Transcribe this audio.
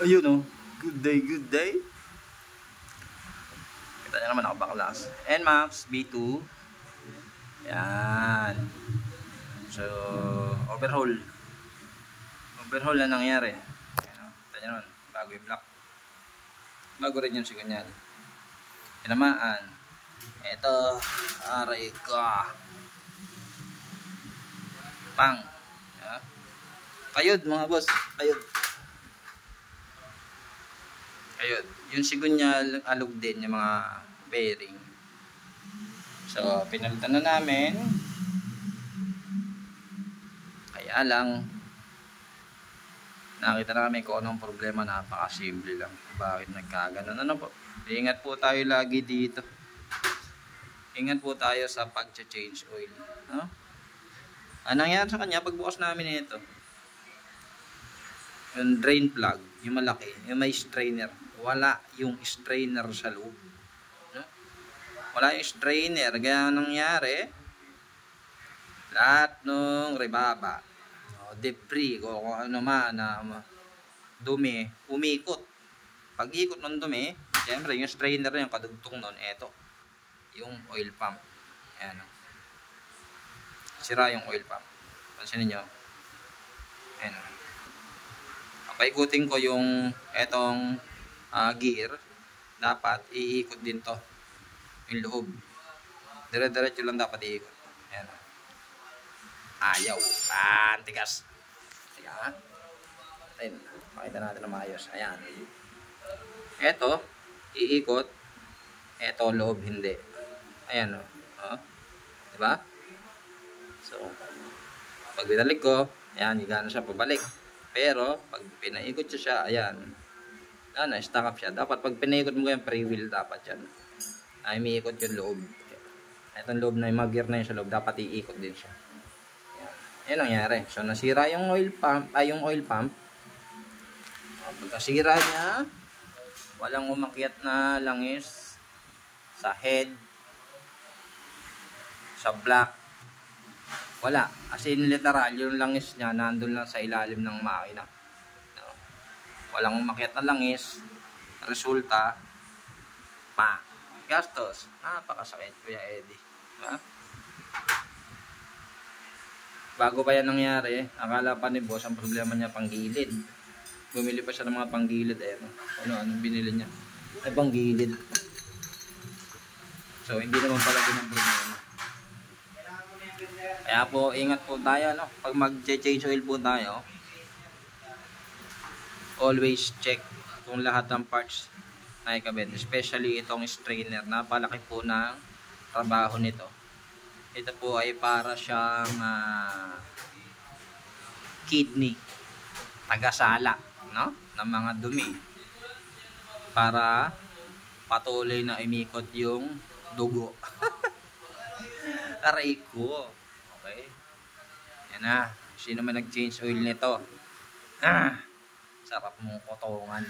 Ayun oh. Good day, good day. Kita nyo naman ako baklas. NMAX B2. Yan. So, overhaul. Overhaul na nangyari. Ayan, kita nyo naman. Bago yung block. Bago rin yung siganyan. Tinamaan. Ito. Aray ka. Pang. Yan. Kayod mga boss. Kayod. Ayun, yung sigunyal, alog din yung mga bearing. So, pinalitan na namin. Kaya lang, nakita namin kung anong problema, napakasimple lang. Bakit nagkaganon? Ano po? Ingat po tayo lagi dito. Ingat po tayo sa pag-change oil. No? Anong nangyari sa kanya pagbukas namin ito? Yung drain plug, yung malaki, yung may strainer. Wala yung strainer sa loob. No? Wala yung strainer. Kaya nangyari, lahat ng rebaba, debris, o kung ano man na dumi, umikot. Pag ikot ng dumi, siyempre yung strainer yung kadugtong nun, eto, yung oil pump. Ayan. Sira yung oil pump. Pansinin nyo. Ayan. Paikutin ko yung etong gear, dapat iikot din to yung loob. Dire-diretso lang dapat iikot. Ayan. Ayaw. Tigas. Ayan. Ayan. Makita natin na maayos. Ayan. Eto, iikot. Eto, loob, hindi. Ayan o. Oh. Diba? So, pag binalik ko, ayan, gigana siya pabalik. Pero, pag pinaikot siya, ayan. Stack up siya. Dapat pag pinaikot mo yung pre-wheel, dapat yan. Ay, umiikot yung loob. Itong loob na yung mga gear na yun sa loob, dapat iikot din siya. Yan ang nangyari. So, nasira yung oil pump, yung oil pump. Pagkasira niya, walang umakyat na langis sa head, sa block. Wala. As in, literal, yung langis niya nandun lang sa ilalim ng makina. Walang umakyat na langis. Resulta, gastos. Napakasakit, Kuya Eddie. Diba? Bago pa yan nangyari, akala pa ni boss, ang problema niya panggilid. Bumili pa siya ng mga panggilid. Anong binili niya? Ay, panggilid. So, hindi naman pala din ang problema. Kaya po, ingat po tayo, no? Pag mag-change oil po tayo, always check kung lahat ng parts na ikabit. Especially itong strainer. Napalaki po ng trabaho nito. Ito po ay para siyang kidney. Tagasala, no? Ng mga dumi. Para patuloy na imikot yung dugo. Aray ko. Okay. Yan na. Sino man nag-change oil nito? Sarap mong kotongan.